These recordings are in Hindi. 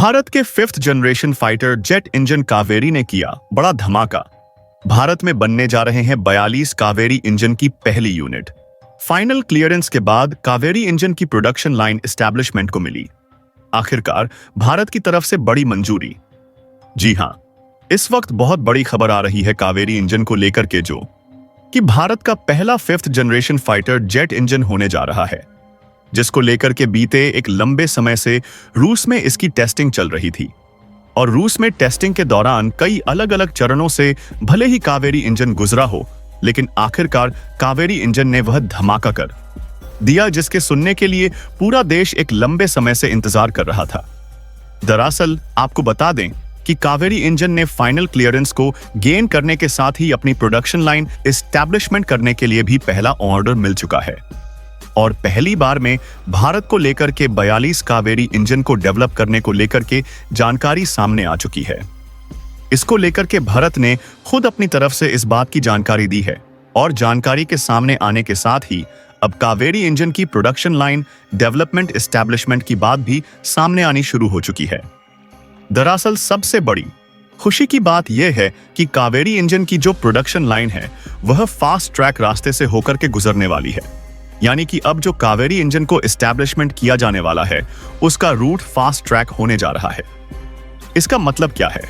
भारत के 5th generation fighter jet engine Kaveri ने किया बड़ा धमाका। भारत में बनने जा रहे हैं 42 कावेरी इंजन की पहली यूनिट। फाइनल क्लियरेंस के बाद कावेरी इंजन की प्रोडक्शन लाइन एस्टैब्लिशमेंट को मिली। आखिरकार भारत की तरफ से बड़ी मंजूरी। जी हां, इस वक्त बहुत बड़ी खबर आ रही है कावेरी इंजन को लेकर के, जो कि भारत का पहला 5th generation fighter jet engine होने जा रहा है, जिसको लेकर के बीते एक लंबे समय से रूस में इसकी टेस्टिंग चल रही थी। और रूस में टेस्टिंग के दौरान कई अलग अलग चरणों से भले ही कावेरी इंजन गुजरा हो, लेकिन आखिरकार कावेरी इंजन ने वह धमाका कर दिया जिसके सुनने के लिए पूरा देश एक लंबे समय से इंतजार कर रहा था। दरअसल आपको बता दें कि कावेरी इंजन ने फाइनल क्लियरेंस को गेन करने के साथ ही अपनी प्रोडक्शन लाइन एस्टैब्लिशमेंट करने के लिए भी पहला ऑर्डर मिल चुका है। और पहली बार में भारत को लेकर के 42 कावेरी इंजन को डेवलप करने को लेकर के जानकारी सामने आ चुकी है। इसको लेकर के भारत ने खुद अपनी तरफ से इस बात की जानकारी दी है, और जानकारी के सामने आने के साथ ही अब कावेरी इंजन की प्रोडक्शन लाइन डेवलपमेंट एस्टैब्लिशमेंट की बात भी सामने आनी शुरू हो चुकी है। दरअसल सबसे बड़ी खुशी की बात यह है कि कावेरी इंजन की जो प्रोडक्शन लाइन है वह फास्ट ट्रैक रास्ते से होकर के गुजरने वाली है। यानी कि अब जो कावेरी इंजन को एस्टैब्लिशमेंट किया जाने वाला है उसका रूट फास्ट ट्रैक होने जा रहा है। इसका मतलब क्या है?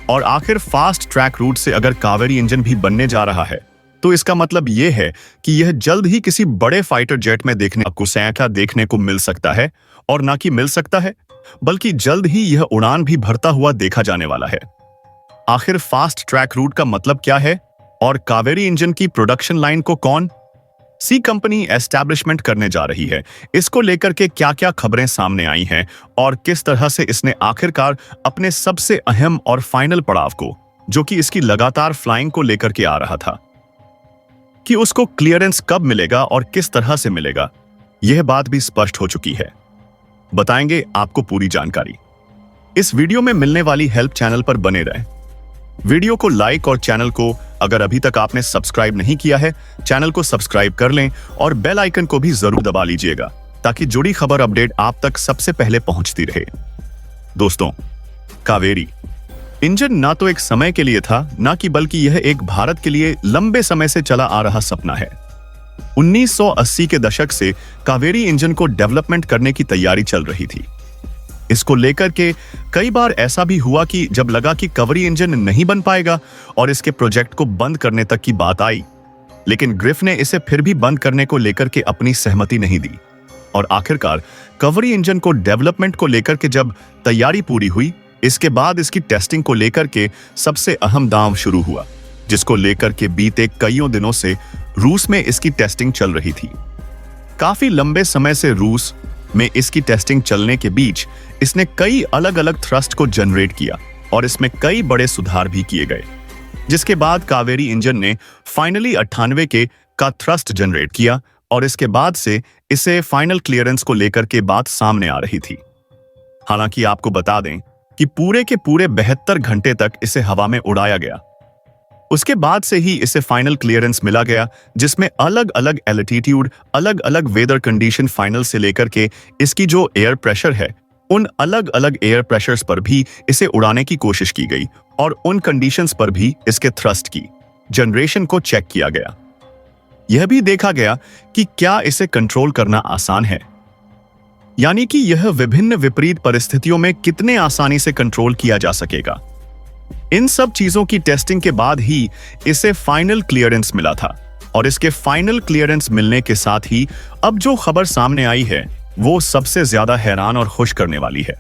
और आखिर फास्ट ट्रैक रूट से अगर कावेरी इंजन भी बनने जा रहा है तो इसका मतलब यह है कि यह जल्द ही किसी बड़े फाइटर जेट में देखने को मिल सकता है, और ना कि मिल सकता है बल्कि जल्द ही यह उड़ान भी भरता हुआ देखा जाने वाला है। आखिर फास्ट ट्रैक रूट का मतलब क्या है, और कावेरी इंजन की प्रोडक्शन लाइन को कौन सी कंपनी एस्टैब्लिशमेंट करने जा रही है, इसको लेकर के क्या क्या खबरें सामने आई हैं, और किस तरह से इसने आखिरकार अपने सबसे अहम और फाइनल पड़ाव को, जो कि इसकी लगातार फ्लाइंग को लेकर के आ रहा था, कि उसको क्लियरेंस कब मिलेगा और किस तरह से मिलेगा, यह बात भी स्पष्ट हो चुकी है। बताएंगे आपको पूरी जानकारी। इस वीडियो में मिलने वाली हेल्प चैनल पर बने रहें। वीडियो को लाइक और चैनल को अगर अभी तक आपने सब्सक्राइब नहीं किया है, चैनल को सब्सक्राइब कर लें और बेल आइकन को भी जरूर दबा लीजिएगा, ताकि जुड़ी खबर अपडेट आप तक सबसे पहले पहुंचती रहे। दोस्तों, कावेरी इंजन ना तो एक समय के लिए था, ना कि बल्कि यह एक भारत के लिए लंबे समय से चला आ रहा सपना है। 1980 के दशक से कावेरी इंजन को डेवलपमेंट करने की तैयारी चल रही थी। इसको लेकर के कई बार ऐसा भी हुआ कि जब लगा कि कावेरी इंजन नहीं बन पाएगा और इसके प्रोजेक्ट को बंद करने तक की बात आई, लेकिन ग्रिफ ने इसे फिर भी बंद करने को लेकर के अपनी सहमति नहीं दी। और आखिरकार कावेरी इंजन को डेवलपमेंट को लेकर के जब तैयारी पूरी हुई, इसके बाद इसकी टेस्टिंग को लेकर के सबसे अहम दांव शुरू हुआ, जिसको लेकर के बीते कईयों दिनों से रूस में इसकी टेस्टिंग चल रही थी। काफी लंबे समय से रूस में इसकी टेस्टिंग चलने के बीच इसने कई अलग अलग थ्रस्ट को जनरेट किया, और इसमें कई बड़े सुधार भी किए गए, जिसके बाद कावेरी इंजन ने फाइनली 98 के का थ्रस्ट जनरेट किया, और इसके बाद से इसे फाइनल क्लियरेंस को लेकर के बात सामने आ रही थी। हालांकि आपको बता दें कि पूरे के पूरे 72 घंटे तक इसे हवा में उड़ाया गया। उसके बाद से ही इसे फाइनल क्लियरेंस मिला गया, जिसमें अलग अलग एल्टीट्यूड, अलग अलग वेदर कंडीशन फाइनल से लेकर के इसकी जो एयर प्रेशर है, उन अलग अलग एयर प्रेशर्स पर भी इसे उड़ाने की कोशिश की गई, और उन कंडीशंस पर भी इसके थ्रस्ट की जनरेशन को चेक किया गया। यह भी देखा गया कि क्या इसे कंट्रोल करना आसान है, यानी कि यह विभिन्न विपरीत परिस्थितियों में कितने आसानी से कंट्रोल किया जा सकेगा। इन सब चीजों की टेस्टिंग के बाद ही इसे फाइनल क्लियरेंस मिला था, और इसके फाइनल क्लियरेंस मिलने के साथ ही अब जो खबर सामने आई है वो सबसे ज्यादा हैरान और खुश करने वाली है।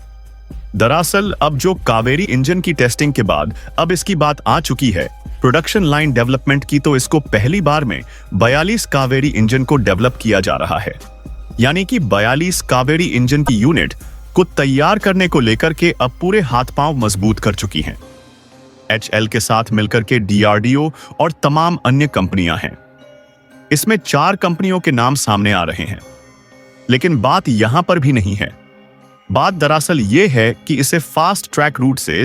दरअसल अब जो कावेरी इंजन की टेस्टिंग के बाद अब इसकी बात आ चुकी है प्रोडक्शन लाइन डेवलपमेंट की, तो इसको पहली बार में 42 कावेरी इंजन को डेवलप किया जा रहा है। यानी कि 42 कावेरी इंजन की यूनिट को तैयार करने को लेकर के अब पूरे हाथ पांव मजबूत कर चुकी हैं। HL के साथ मिलकर के DRDO और तमाम अन्य कंपनियां हैं। इसमें 4 कंपनियों के नाम सामने आ रहे हैं, लेकिन बात यहां पर भी नहीं है। बात दरअसल यह है कि इसे फास्ट ट्रैक रूट से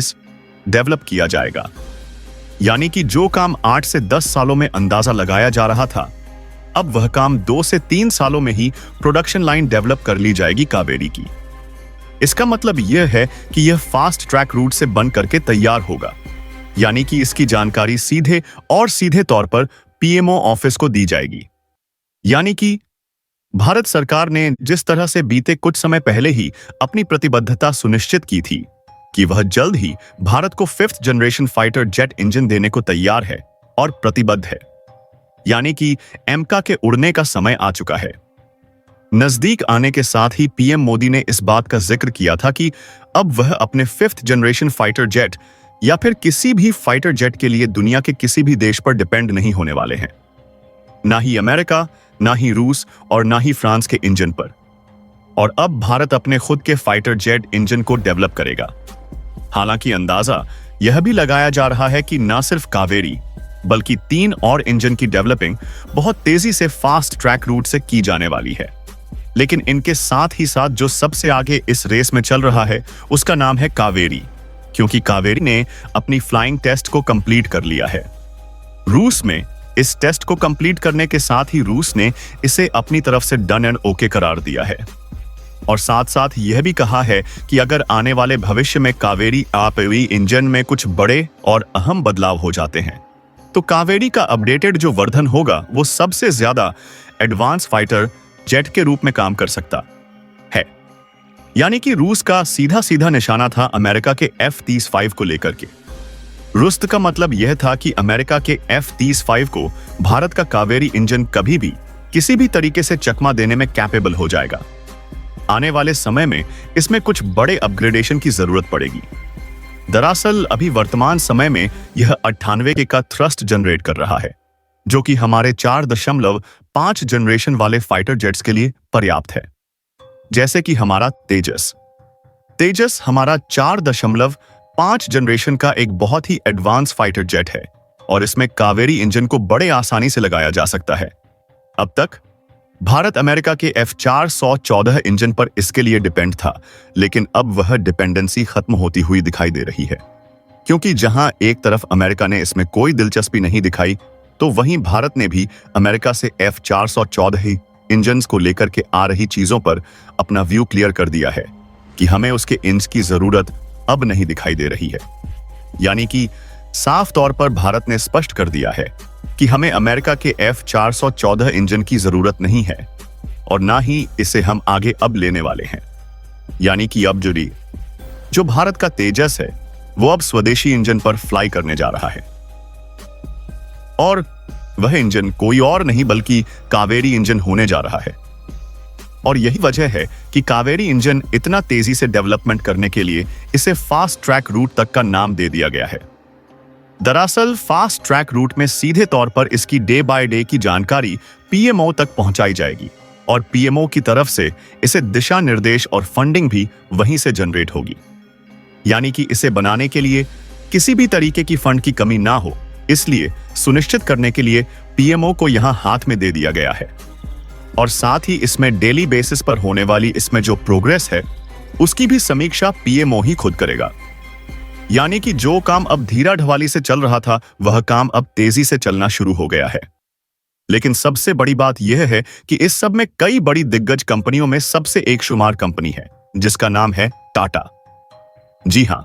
डेवलप किया जाएगा। यानी कि जो काम 8 से 10 सालों में अंदाजा लगाया जा रहा था, अब वह काम 2 से 3 सालों में ही प्रोडक्शन लाइन डेवलप कर ली जाएगी कावेरी की। इसका मतलब यह है कि यह फास्ट ट्रैक रूट से बन करके तैयार होगा, यानी कि इसकी जानकारी सीधे तौर पर पीएमओ ऑफिस को दी जाएगी। यानी कि भारत सरकार ने जिस तरह से बीते कुछ समय पहले ही अपनी प्रतिबद्धता सुनिश्चित की थी कि वह जल्द ही भारत को 5th generation fighter jet engine देने को तैयार है और प्रतिबद्ध है, यानी कि एमका के उड़ने का समय आ चुका है। नजदीक आने के साथ ही पीएम मोदी ने इस बात का जिक्र किया था कि अब वह अपने 5th जनरेशन फाइटर जेट या फिर किसी भी फाइटर जेट के लिए दुनिया के किसी भी देश पर डिपेंड नहीं होने वाले हैं, ना ही अमेरिका, ना ही रूस और ना ही फ्रांस के इंजन पर। और अब भारत अपने खुद के फाइटर जेट इंजन को डेवलप करेगा। हालांकि अंदाजा यह भी लगाया जा रहा है कि न सिर्फ कावेरी बल्कि 3 और इंजन की डेवलपिंग बहुत तेजी से फास्ट ट्रैक रूट से की जाने वाली है। लेकिन इनके साथ ही साथ जो सबसे आगे इस रेस में चल रहा है उसका नाम है कावेरी, क्योंकि कावेरी ने अपनी फ्लाइंग टेस्ट को कंप्लीट कर लिया है। रूस में इस टेस्ट को कंप्लीट करने के साथ ही रूस ने इसे अपनी तरफ से डन एंड ओके करार दिया है और साथ साथ यह भी कहा है कि अगर आने वाले भविष्य में कावेरी आपवी इंजन में कुछ बड़े और अहम बदलाव हो जाते हैं तो कावेरी का अपडेटेड जो वर्जन होगा वो सबसे ज्यादा एडवांस फाइटर जेट के रूप में काम कर सकता है। यानी कि रूस का सीधा सीधा निशाना था अमेरिका के F-35 को लेकर के। रुस्त का मतलब यह था कि अमेरिका के F-35 को भारत का कावेरी इंजन कभी भी किसी भी तरीके से चकमा देने में कैपेबल हो जाएगा। आने वाले समय में इसमें कुछ बड़े अपग्रेडेशन की जरूरत पड़ेगी। दरअसल अभी वर्तमान समय में यह 98 का थ्रस्ट जनरेट कर रहा है, जो कि हमारे 4.5 जनरेशन वाले फाइटर जेट्स के लिए पर्याप्त है। जैसे कि हमारा तेजस हमारा 4.5 जनरेशन का एक बहुत ही एडवांस फाइटर जेट है और इसमें कावेरी इंजन को बड़े आसानी से लगाया जा सकता है। अब तक भारत अमेरिका के F-414 इंजन पर इसके लिए डिपेंड था, लेकिन अब वह डिपेंडेंसी खत्म होती हुई दिखाई दे रही है, क्योंकि जहां एक तरफ अमेरिका ने इसमें कोई दिलचस्पी नहीं दिखाई तो वहीं भारत ने भी अमेरिका से F-414 इंजन्स को लेकर के आ रही चीजों पर अपना व्यू क्लियर कर दिया है कि हमें उसके इंज की जरूरत अब नहीं दिखाई दे रही है। यानी कि साफ तौर पर भारत ने स्पष्ट कर दिया है कि हमें अमेरिका के F-414 इंजन की जरूरत नहीं है और ना ही इसे हम आगे अब लेने वाले हैं। यानी कि अब जो भारत का तेजस है वो अब स्वदेशी इंजन पर फ्लाई करने जा रहा है और वह इंजन कोई और नहीं बल्कि कावेरी इंजन होने जा रहा है। और यही वजह है कि कावेरी इंजन इतना तेजी से डेवलपमेंट करने के लिए इसे फास्ट ट्रैक रूट तक का नाम दे दिया गया है। दरअसल फास्ट ट्रैक रूट में सीधे तौर पर इसकी डे बाय डे की जानकारी पीएमओ तक पहुंचाई जाएगी और पीएमओ की तरफ से इसे दिशा निर्देश और फंडिंग भी वहीं से जनरेट होगी। यानी कि इसे बनाने के लिए किसी भी तरीके की फंड की कमी ना हो, इसलिए सुनिश्चित करने के लिए पीएमओ को यहां हाथ में दे दिया गया है और साथ ही इसमें डेली बेसिस पर होने वाली इसमें जो प्रोग्रेस है उसकी भी समीक्षा पीएमओ ही खुद करेगा। यानी कि जो काम अब धीरा ढवाली से चल रहा था वह काम अब तेजी से चलना शुरू हो गया है। लेकिन सबसे बड़ी बात यह है कि इस सब में कई बड़ी दिग्गज कंपनियों में सबसे एक शुमार कंपनी है जिसका नाम है टाटा। जी हां,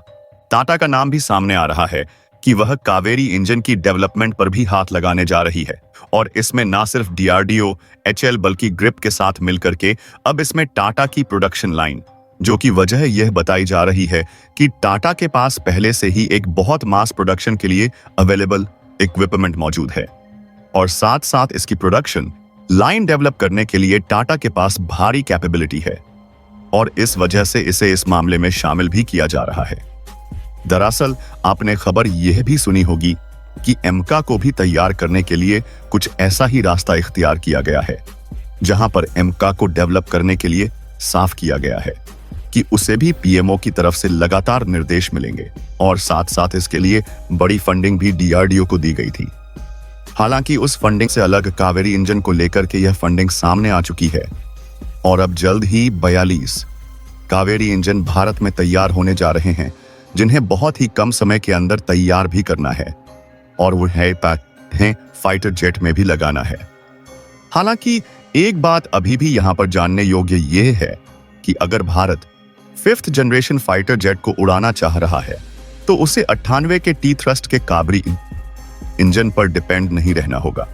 टाटा का नाम भी सामने आ रहा है कि वह कावेरी इंजन की डेवलपमेंट पर भी हाथ लगाने जा रही है और इसमें ना सिर्फ DRDO, HL बल्कि ग्रिप के साथ मिलकर के अब इसमें टाटा की प्रोडक्शन लाइन, जो कि वजह यह बताई जा रही है कि टाटा के पास पहले से ही एक बहुत मास प्रोडक्शन के लिए अवेलेबल इक्विपमेंट मौजूद है और साथ साथ इसकी प्रोडक्शन लाइन डेवलप करने के लिए टाटा के पास भारी कैपेबिलिटी है और इस वजह से इसे इस मामले में शामिल भी किया जा रहा है। दरअसल आपने खबर यह भी सुनी होगी कि एमका को भी तैयार करने के लिए कुछ ऐसा ही रास्ता इख्तियार किया गया है, जहां पर एमका को डेवलप करने के लिए साफ किया गया है कि उसे भी पीएमओ की तरफ से लगातार निर्देश मिलेंगे और साथ साथ इसके लिए बड़ी फंडिंग भी DRDO को दी गई थी। हालांकि उस फंडिंग से अलग कावेरी इंजन को लेकर के यह फंडिंग सामने आ चुकी है और अब जल्द ही 42 कावेरी इंजन भारत में तैयार होने जा रहे हैं, जिन्हें बहुत ही कम समय के अंदर तैयार भी करना है और वो है फाइटर जेट में भी लगाना है। हालांकि एक बात अभी भी यहां पर जानने योग्य यह है कि अगर Bharat 5th generation fighter jet को उड़ाना चाह रहा है तो उसे 98 के टी थ्रस्ट के कावेरी इंजन पर डिपेंड नहीं रहना होगा।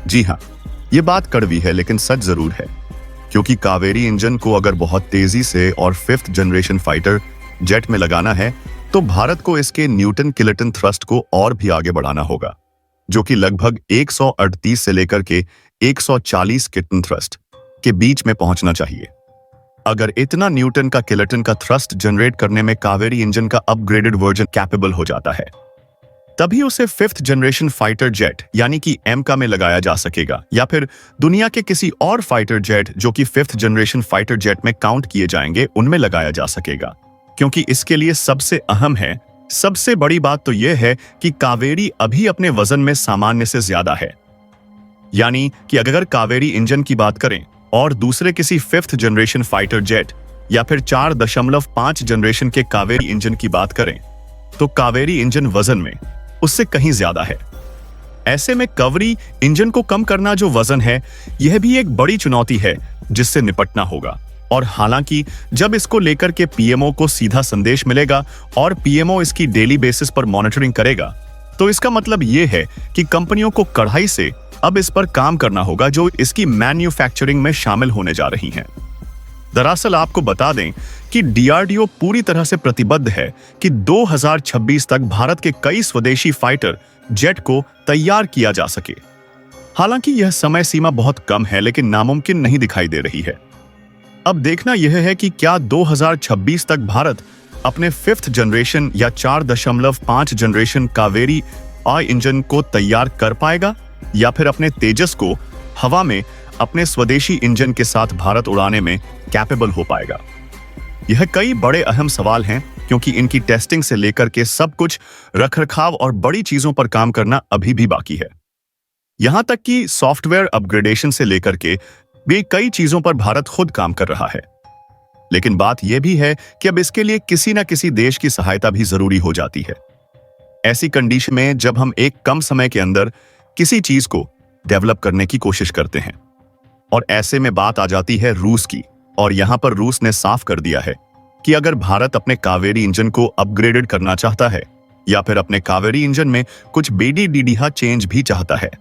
जी हाँ, ये बात कड़वी है लेकिन सच जरूर है, क्योंकि कावेरी इंजन को अगर बहुत तेजी से और 5th जनरेशन फाइटर जेट में लगाना है तो भारत को इसके न्यूटन किलोटन थ्रस्ट को और भी आगे बढ़ाना होगा, जो कि लगभग 138 से लेकर के 140 किलोटन थ्रस्ट के बीच में पहुंचना चाहिए। अगर इतना न्यूटन का किलोटन का थ्रस्ट जनरेट करने में कावेरी इंजन का अपग्रेडेड वर्जन कैपेबल हो जाता है, तभी उसे 5th जनरेशन फाइटर जेट यानी कि एमका में लगाया जा सकेगा, या फिर दुनिया के किसी और फाइटर जेट जो कि 5th जनरेशन फाइटर जेट में काउंट किए जाएंगे उनमें लगाया जा सकेगा। क्योंकि इसके लिए सबसे अहम है, सबसे बड़ी बात तो यह है कि कावेरी अभी अपने वजन में सामान्य से ज्यादा है। यानी कि अगर कावेरी इंजन की बात करें और दूसरे किसी 5th जनरेशन फाइटर जेट या फिर 4.5 जनरेशन के कावेरी इंजन की बात करें तो कावेरी इंजन वजन में उससे कहीं ज्यादा है। ऐसे में कावेरी इंजन को कम करना जो वजन है, यह भी एक बड़ी चुनौती है जिससे निपटना होगा। और हालांकि जब इसको लेकर के पीएमओ को सीधा संदेश मिलेगा और पीएमओ इसकी डेली बेसिस पर मॉनिटरिंग करेगा, तो इसका मतलब यह है कि कंपनियों को कड़ाई से अब इस पर काम करना होगा जो इसकी मैन्युफैक्चरिंग में शामिल होने जा रही हैं। दरअसल आपको बता दें कि डीआरडीओ पूरी तरह से प्रतिबद्ध है कि 2026 तक भारत के कई स्वदेशी फाइटर जेट को तैयार किया जा सके। हालांकि यह समय सीमा बहुत कम है लेकिन नामुमकिन नहीं दिखाई दे रही है। अब देखना यह है कि क्या 2026 तक भारत अपने 5th जनरेशन या 4.5 जनरेशन कावेरी आई इंजन को तैयार कर पाएगा या फिर अपने तेजस को हवा में अपने स्वदेशी इंजन के साथ भारत उड़ाने में कैपेबल हो पाएगा। यह कई बड़े अहम सवाल हैं क्योंकि इनकी टेस्टिंग से लेकर के सब कुछ रखरखाव और बड़ी चीजों पर काम करना अभी भी बाकी है। यहां तक कि सॉफ्टवेयर अपग्रेडेशन से लेकर के भी कई चीजों पर भारत खुद काम कर रहा है। लेकिन बात यह भी है कि अब इसके लिए किसी न किसी देश की सहायता भी जरूरी हो जाती है। ऐसी कंडीशन में जब हम एक कम समय के अंदर किसी चीज को डेवलप करने की कोशिश करते हैं, और ऐसे में बात आ जाती है रूस की, और यहां पर रूस ने साफ कर दिया है कि अगर भारत अपने कावेरी इंजन को अपग्रेडेड करना चाहता है या फिर अपने कावेरी इंजन में कुछ बेडी चेंज भी चाहता है,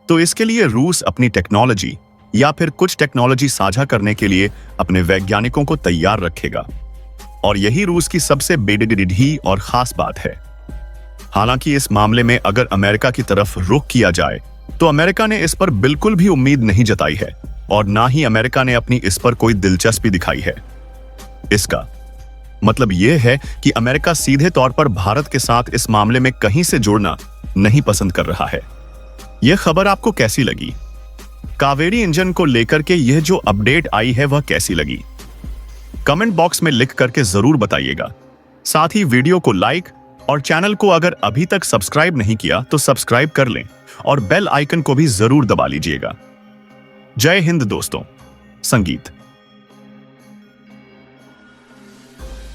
तो इसके लिए रूस अपनी टेक्नोलॉजी या फिर कुछ टेक्नोलॉजी साझा करने के लिए अपने वैज्ञानिकों को तैयार रखेगा। और यही रूस की सबसे बेडी और खास बात है। हालांकि इस मामले में अगर अमेरिका की तरफ रुख किया जाए तो अमेरिका ने इस पर बिल्कुल भी उम्मीद नहीं जताई है और ना ही अमेरिका ने अपनी इस पर कोई दिलचस्पी दिखाई है। इसका मतलब यह है कि अमेरिका सीधे तौर पर भारत के साथ इस मामले में कहीं से जुड़ना नहीं पसंद कर रहा है। यह खबर आपको कैसी लगी? कावेरी इंजन को लेकर के यह जो अपडेट आई है वह कैसी लगी? कमेंट बॉक्स में लिख करके जरूर बताइएगा। साथ ही वीडियो को लाइक और चैनल को अगर अभी तक सब्सक्राइब नहीं किया तो सब्सक्राइब कर लें और बेल आइकन को भी जरूर दबा लीजिएगा। जय हिंद दोस्तों। संगीत।